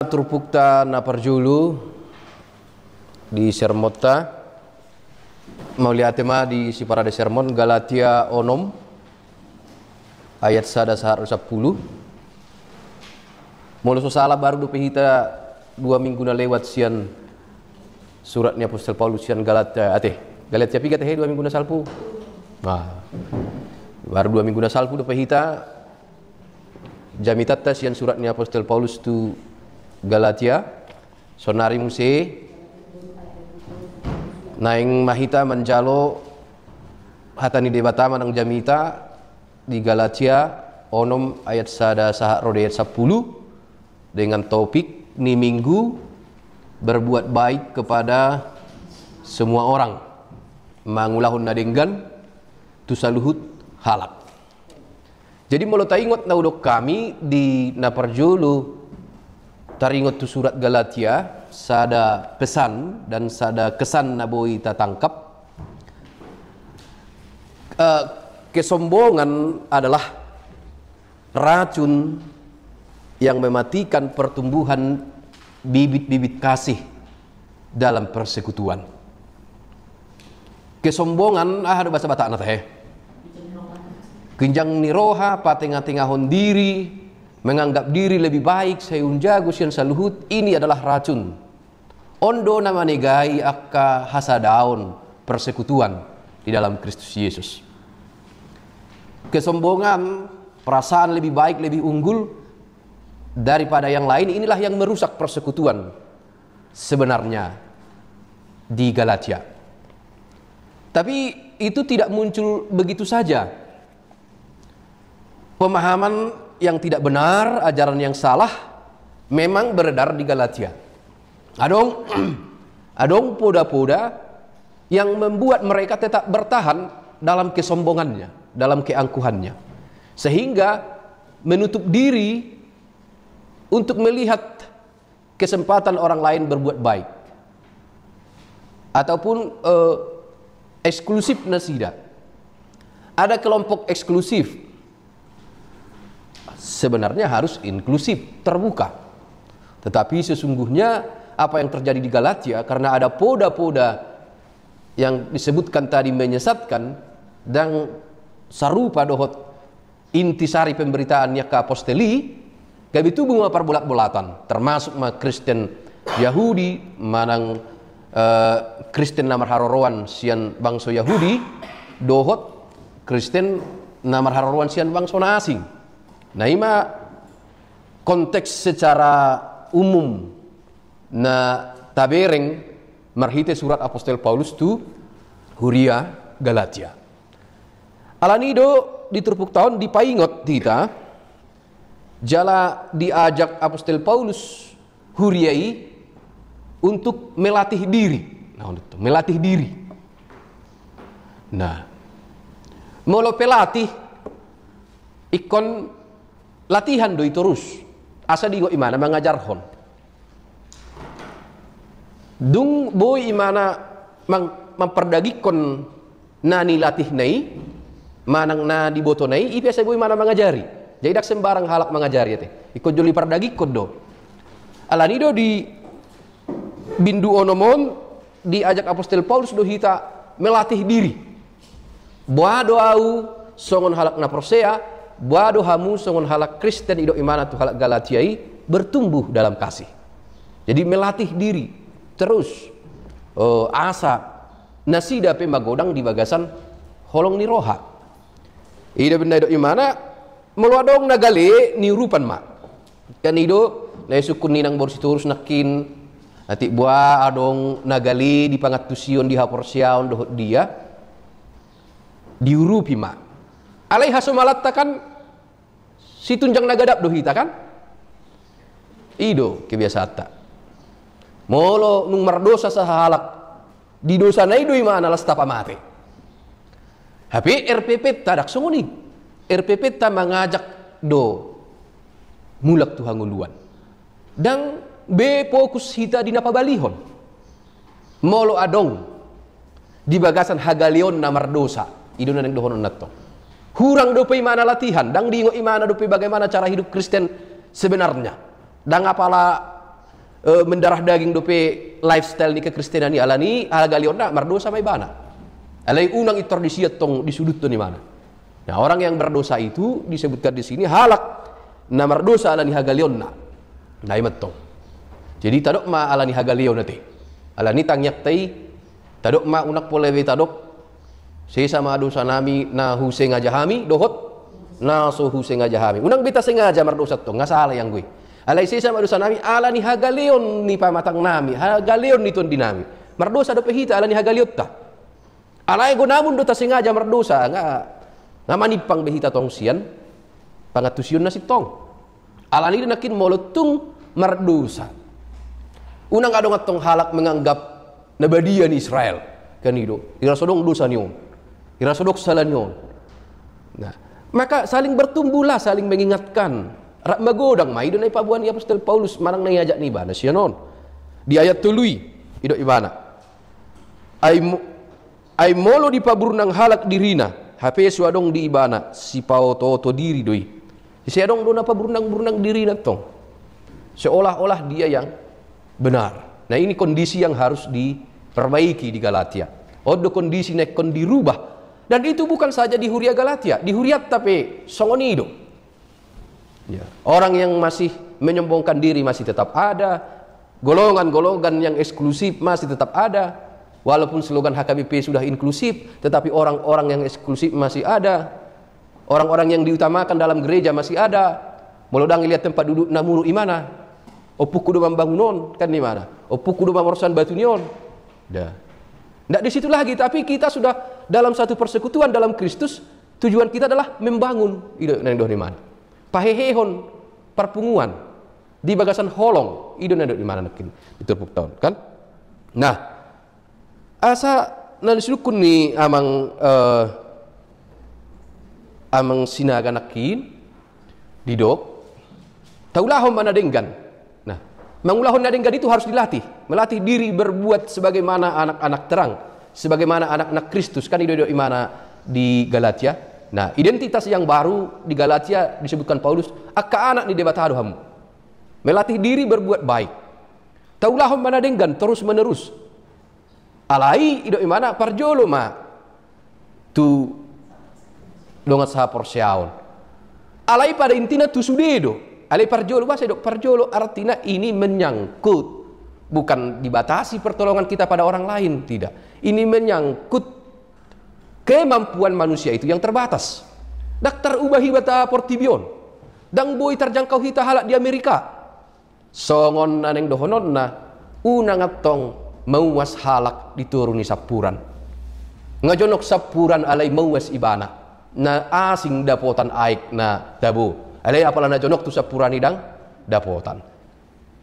Trupukta na parjulu di sermota mauliatema di siparada sermon Galatia onom ayat 1-10. Mulu salah baru do pehita 2 minggu na lewat sian suratnya Apostol Paulus sian Galatia piga teh 2 minggu na salpu. Baru 2 minggu na salpu do pehita jamitatta sian suratnya Apostol Paulus tu Galatia sonari muse naing mahita menjalo hatani debata manang jamita di Galatia onom ayat 1 ayat 10 dengan topik ni minggu berbuat baik kepada semua orang mangulahun nadenggan tusaluhut halak. Jadi mulu taingot na udok kami di naparjulu taringot tu surat Galatia sada pesan dan sada kesan naboi tatangkap. Kesombongan adalah racun yang mematikan pertumbuhan bibit-bibit kasih dalam persekutuan. Kesombongan ada bahasa Batak na teh. Kenjang niroha patengah-tengahon diri, menganggap diri lebih baik, saya unjago sian saluhut, ini adalah racun. Ondo nama negai akka hasadaon persekutuan di dalam Kristus Yesus. Kesombongan, perasaan lebih baik, lebih unggul daripada yang lain, inilah yang merusak persekutuan sebenarnya di Galatia. Tapi itu tidak muncul begitu saja. Pemahaman yang tidak benar, ajaran yang salah memang beredar di Galatia. Adong poda-poda yang membuat mereka tetap bertahan dalam kesombongannya, dalam keangkuhannya, sehingga menutup diri untuk melihat kesempatan orang lain berbuat baik ataupun eksklusif nasida. Ada kelompok eksklusif. Sebenarnya harus inklusif, terbuka. Tetapi sesungguhnya apa yang terjadi di Galatia, karena ada poda-poda yang disebutkan tadi menyesatkan dan sarupa dohot intisari pemberitaannya ke apostoli, kabitu bunga perbulat-bulatan, termasuk Kristen Yahudi, manang Kristen namar harorowan sian bangsa Yahudi, dohot Kristen namar harorowan sian bangsa asing. Nah, ima konteks secara umum na tabereng marhite surat Apostol Paulus tu Huria Galatia. Alanido di terpuk tahun dipaingot kita jala diajak Apostol Paulus Huriai untuk melatih diri. Nah, itu melatih diri. Nah, molo pelatih ikon latihan doi terus asa digo imana mengajar hon dung boy imana memperdagikon nani latih nai manang na diboto nai ipiasa boy mana mengajari jadi dak sembarang halak mengajari teh ikon joli perdagikon do alanido di bindu onomon diajak Apostol Paulus do hita melatih diri boado au songon halak na prosea buado hamu songon halak Kristen ido imana tu halak Galatiai bertumbuh dalam kasih. Jadi melatih diri terus asa nasida pe magodang di bagasan holong ni roha. Ida benda ido imana meluadong nagale ni rupan ma. Kan ido na sukun ninang borsiturus nakin ati bua adong nagali di pangatusion di haporsiaon dohot dia diurupi ma. Alaiha somalatta kan si tunjang nagadap dohita kan ido kebiasaan molo nung mardosa sa halak di dosa na ido imana lasta pamate tapi RPP tadak songoni RPP ta mengajak do mulak tu hanguluan dan be fokus hita di napabalihon molo adong di bagasan hagalion na mardosa ido na nang dohon natto hurang dope imana latihan, dang dingo imana dope bagaimana cara hidup Kristen sebenarnya. Dang apala mendarah daging dope lifestyle ni kekristenan ni alani hagalion na mardosa may bana. Alay unang itradisi tong disudut to ni mana. Nah, orang yang berdosa itu disebutkan di sini halak na mardosa alani hagalion na. Nah, imat tong. Jadi tadok ma alani hagalion nate. Alani tangyak tay tadok ma unak polewe tadok sesama dosa nami na huse ngajahami dohot na so huse ngajahami. Unang bita sengaja mardosa tong ngasala yang gue. Alay sesama dosa nami ala ni hagalion ni pamatang nami hagalion ni ton dinami mardosa do pehita ala ni hagaliot ta alay go namun do ta sengaja mardosa nga manipang behita tong sian pangatusion na si tong ala ni nakin molotung mardosa unang adong atong halak menganggap nabadian Israel kanido irasodong dosa niyon irasodok salah niyon. Nah, maka saling bertumbuhlah saling mengingatkan. Rak magodang mai do nay pabuan ni Apostol Paulus manang nayajak ni bana siya non. Di ayat tului ido ibana. Ay molo di paburnang halak dirina. Hape suadong di ibana si pao to diri doi. Si adong do na paburnang dirina tong. Seolah-olah dia yang benar. Nah, ini kondisi yang harus diperbaiki di Galatia. Odo kondisi nek kon dirubah. Dan itu bukan saja di Huria Galatia, di Huriat tapi songonido. Ya. Orang yang masih menyombongkan diri masih tetap ada, golongan-golongan yang eksklusif masih tetap ada, walaupun slogan HKBP sudah inklusif, tetapi orang-orang yang eksklusif masih ada, orang-orang yang diutamakan dalam gereja masih ada. Molodang lihat tempat duduk namuru imana, opuk kudu membangunon kan di mana, opuk kudu memorsan batu nion, dah. Nggak di situ lagi, tapi kita sudah dalam satu persekutuan dalam Kristus, tujuan kita adalah membangun hidup yang di mana. Pahehehon perpunguan di bagasan holong idon ada di mana nakin ditepuk tahun kan. Nah, asa nan sulukun ni amang sinaga nakin didok taulahon mana denggan. Nah, mangulahon na denggan itu harus dilatih, melatih diri berbuat sebagaimana anak-anak terang, sebagaimana anak-anak Kristus kan idon di mana di Galatia. Nah, identitas yang baru di Galatia disebutkan Paulus, akka anak ni debatado hamu. Melatih diri berbuat baik. Taulahum mana denggan terus menerus. Alai ido imana parjolo ma. Tu dongat sa porsiaon. Alai pada intina tu sudedo. Alai parjolo bahasa dok parjolo artinya ini menyangkut, bukan dibatasi pertolongan kita pada orang lain, tidak. Ini menyangkut kemampuan manusia itu yang terbatas. Daktar ubahi bata portibion. Dang boy terjangkau hita halak di Amerika. Songon naneng dohonon na unang atong mauwas halak dituruni sapuran. Ngajonok sapuran alay mauwas ibana. Na asing dapotan aik na dabo. Alay apala na jonok tu sapuran idang dapotan.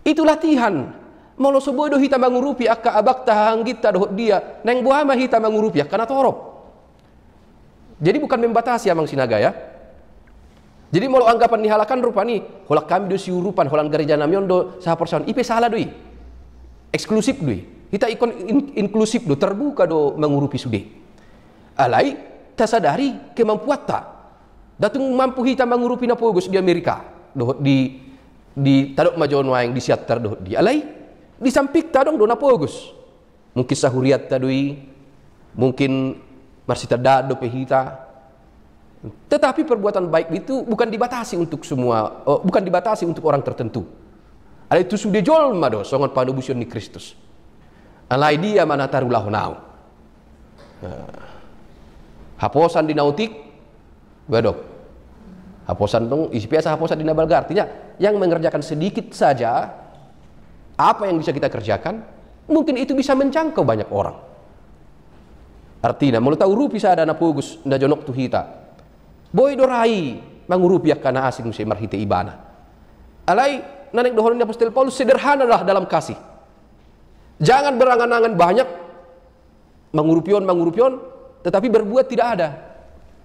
Itu latihan. Molo sobodo hita mangurupi akka abak tahang kita dohot dia. Neng buama hita mangurupi kana torop. Jadi bukan membatasi amang sinaga ya. Jadi mau anggapan nihalakan rupa nih, holak kami do siurupan, holang gereja namion do saha persoalan, ipe salah doi. Eksklusif doi. Kita ikon inklusif do terbuka do mengurupi sude. Alai tasadari kemampuan ta. Datung mampu hita mengurupi na pogos di Amerika. Do di tadok majon waeng di siatar do di. Alai di sampik tadong do na pogos. Mungkin sahuriat ta doi. Mungkin marsita dado pehita. Tetapi perbuatan baik itu bukan dibatasi untuk semua, bukan dibatasi untuk orang tertentu. Ada itu sudah jol mado songon panubusion ni Kristus. Alai dia mana tarulah nau. Haposan di nautik, badok. Haposan dong, isi biasa haposan di nabalga artinya yang mengerjakan sedikit saja apa yang bisa kita kerjakan, mungkin itu bisa menjangkau banyak orang. Artinya, mau tahu rupi sada na pugus na jonok tuhita. Boy dorai mangurupiak kana asing musim marhite ibana. Alai nanek dohon ni Apostol Paulus sederhanalah dalam kasih. Jangan berangan-angan banyak mangurupion, tetapi berbuat tidak ada.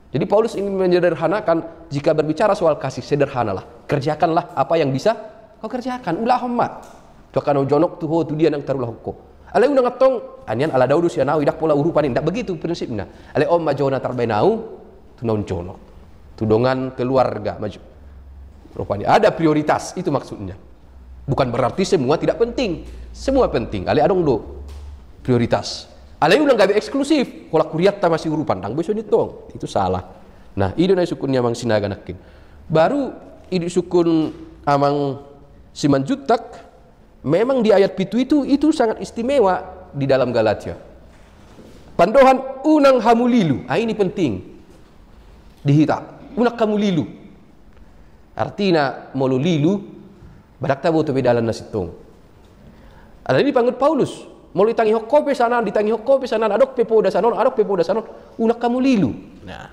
Jadi Paulus ingin menyederhanakan jika berbicara soal kasih sederhanalah. Kerjakanlah apa yang bisa kau kerjakan. Ulah homma. Tukano jonok tuh tu dia nang tarulah ko. Alai unang atong anian ala daudu sia nau idak pola urupanin. Tak begitu prinsipnya. Alai omma jona tarbainau tu naun jonok. Tudongan keluarga maju. Rupanya ada prioritas, itu maksudnya. Bukan berarti semua tidak penting. Semua penting. Ale adong do prioritas. Ale ulang gabe eksklusif. Kolak kuriat ta masih urupan dang besok nitong. Itu salah. Nah, ido na sukunnya mang sinaga nakin. Baru ido sukun amang Simanjuntak memang di ayat pitu itu sangat istimewa di dalam Galatia. Pandohan unang hamulilu. Ah, ini penting. Dihita. Unak hamulilu. Artinya molo lilu badak tabo to bedalan nasitong. Ada ini pangut Paulus. Molo ditangi hokkope sanan, ditangi hokkope sanan, adok pepoda sanon, adok pepoda sanon, unak hamulilu. Nah,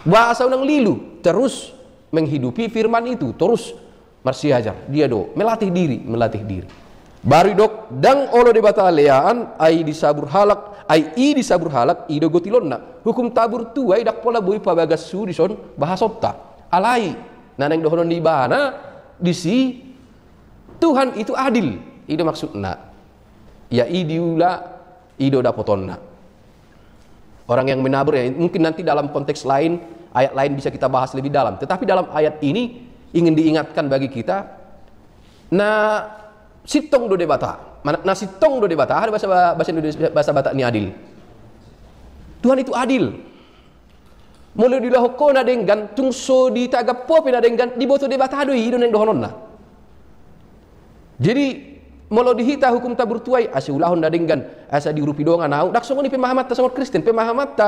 bahasa unang lilu terus menghidupi firman itu, terus marsi ajar dia do melatih diri. Baru dok dang olo de bataleaan ai disabur halak ido gotilonna hukum tabur tu ai dak pola boy pabagas su dison bahasota alai naneng dohonon di bana disi Tuhan itu adil ido maksudna ya idiula ido dapotonna. Orang yang menabur ya mungkin nanti dalam konteks lain ayat lain bisa kita bahas lebih dalam, tetapi dalam ayat ini ingin diingatkan bagi kita sitong do debata. Sitong do debata ada bahasa Indonesia bahasa Batak ni adil. Tuhan itu adil. Mulu dilahokona dengan tungso di tagapo pina dengan di boto debata doi ido neng dohononna. Jadi molo dihita hukum tabur tuai asulahon dengan asa diurupi dongan au dak songoni pemahamat ta sangot Kristen pemahamat ta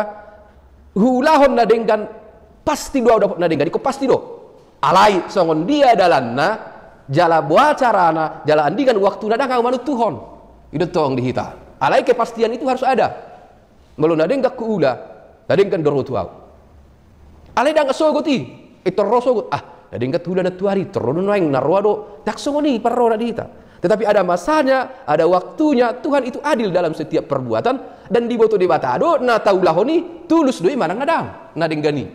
hulahon dengan pasti do dapat dengan iko pasti do. Alai songon dia dalanna jala buat carana jala andikan waktu nadang kau manut Tuhan itu tong dihita. Alai kepastian itu harus ada. Melo nadeng gak kuula nadeng kan doro tuau. Alai dang sogoti itu rosogot nadeng gat hula na tuari terodon waing narwado dak songoni parro na dihita. Tetapi ada masanya, ada waktunya. Tuhan itu adil dalam setiap perbuatan dan di boto debatado na taulahoni tulus doi manang nadang nadeng gani.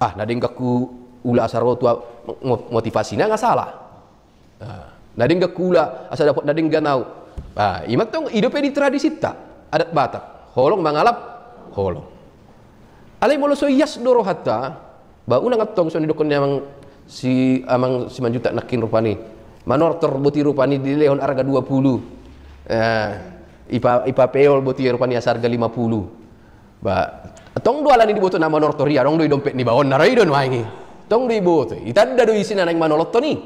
Nadeng kaku ula asaro tua motivasinya nggak salah. Nadeng kaku ula asal dapat nadeng ganau. Imat tong hidupnya di tradisi tak adat Batak. Holong mangalap holong. Alai molo so yas doro hatta ba unang atong so nidokon amang Simanjuntak nakin rupani. Manor terbuti rupani di lehon harga 20. Ipa peol buti rupani harga 50. Tong dua lani diboto nama nortori arong doi dompet ni bawon narai don wangi tong doi boto itadda doi sina nang manolotto ni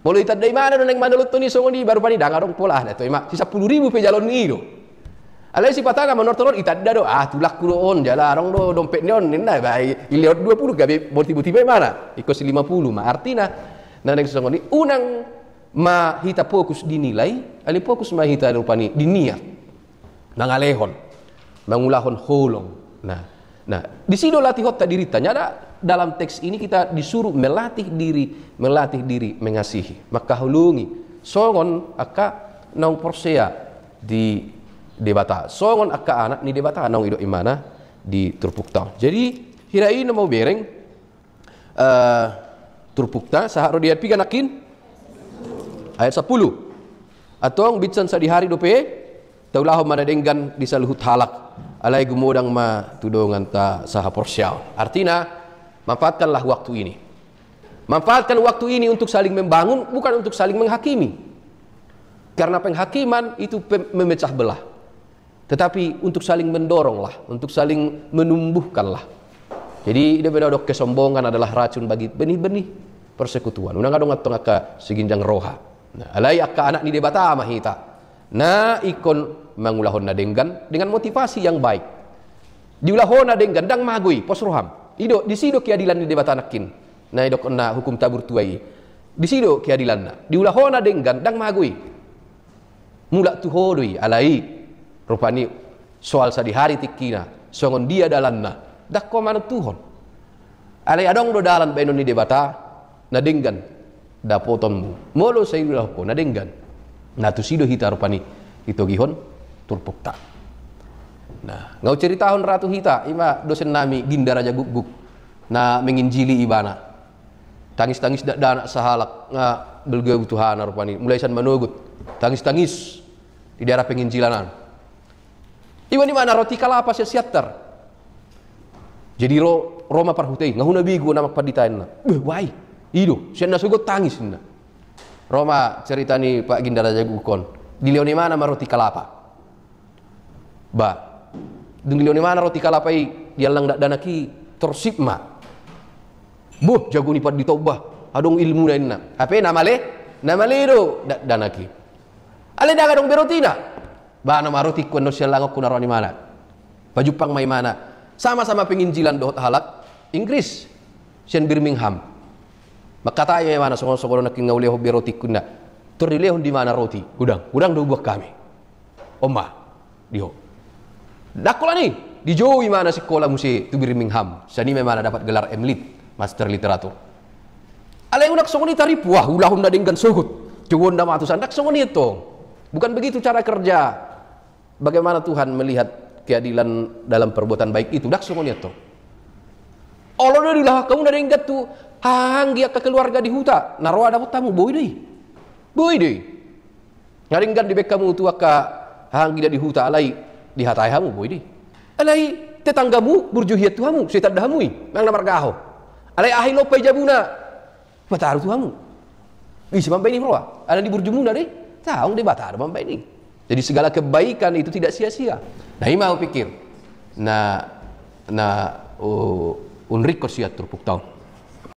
molo itadda mana don nang manolotto ni songo di baru pani dang arong pola na to ima si 10.000 pe jalon ni do alai si patanga manortor itadda do tulak kulo on jala arong do dompet ni on ninna bai iliot 20 gabe boti-boti pe mana iko si 50 ma artina naneng songo ni unang ma hita fokus dinilai ali fokus ma hita rupani diniat nangalehon mangulahon holong. Nah, di sini latih hota diri tanya dalam teks ini kita disuruh melatih diri mengasihi. Maka hulungi songon aka naung porsea di debata. Songon aka anak ni debata naung ido imana di turpukta. Jadi hirai na mau bereng turpukta saharo dia piga nakin ayat 10. Atong bitsan sa di hari dope taulah madadenggan di saluhut halak. Alai gumodang ma tudongan ta saha porsial. Artinya manfaatkanlah waktu ini. Manfaatkan waktu ini untuk saling membangun, bukan untuk saling menghakimi. Karena penghakiman itu memecah belah. Tetapi untuk saling mendoronglah, untuk saling menumbuhkanlah. Jadi ide beda dok kesombongan adalah racun bagi benih-benih persekutuan. Unang adong atong aka siginjang roha. Nah, alai aka anak ni debata mahita. Na ikon mangulahon na dengan motivasi yang baik. Diulahon na dengan dang magui posroham. Ido disido keadilan di debata nakin. Na idok na hukum tabur tuai. Disido keadilan na. Diulahon na dengan dang magui. Mula tuhodoi alai rupani soal sa di hari tikina songon dia dalanna dak ko manut tuhon. Alai adong do dalan ba ni debata na dengan dapoton molo sa ilulah ko na dengan. Na tusido hita rupani ito gihon turpukta. Nah, ngau ceritahon ratu hita ima dosen nami ginda raja guguk na menginjili ibana. Tangis-tangis dana sahalak nga belgeu Tuhan rupani mulai san manugut. Tangis-tangis di daerah penginjilanan. Iwan di mana roti kalapa siatar. Jadi Roma parhutei ngahuna bigu namak paditain na. Wai. Ido, siya nasugot tangis na. Roma cerita ni Pak Gindara Jagukon. Di leoni mana roti kalapa? Ba, di leoni mana roti kalapa dia lang danaki tersipma. Buh, jago ni pad ditobah. Adong ilmu na ina. Apa namale do danaki. Ale daga dong berotina. Ba na maroti kuno siya lang ako naron ni mana. Pajupang may mana. Sama-sama penginjilan dohot halak Inggris. Siyan Birmingham. Makata ay mana sokon-sokon na kingauli ho beroti kuna. Terdilehon di mana roti? Udang do buah kami. Oma, diho. Dakola nih, di Jowi mana sekolah musi tu Birmingham. Sani mana dapat gelar M.Lit, Master Literatur. Alay unak sokon itaripu, wah ulah hunda dengan sugut. Cuwon da matusan dak sokon itu. Bukan begitu cara kerja. Bagaimana Tuhan melihat keadilan dalam perbuatan baik itu? Dak sokon itu. Allah udah kamu dari ingat tuh hang dia ke keluarga di huta naro ada tamu boy deh ngaringgan di bek kamu tua ka hang dia di huta alai di hatai hamu boy deh alai tetanggamu burjuhiat tuhamu setan dahamui mang namar gaho alai ahi lopai jabuna bataru tuhamu bisa sampai ini roa ada di burjumuna deh tahu deh bataru sampai ini jadi segala kebaikan itu tidak sia-sia nah ini mau pikir unrik ko siya turpuk taon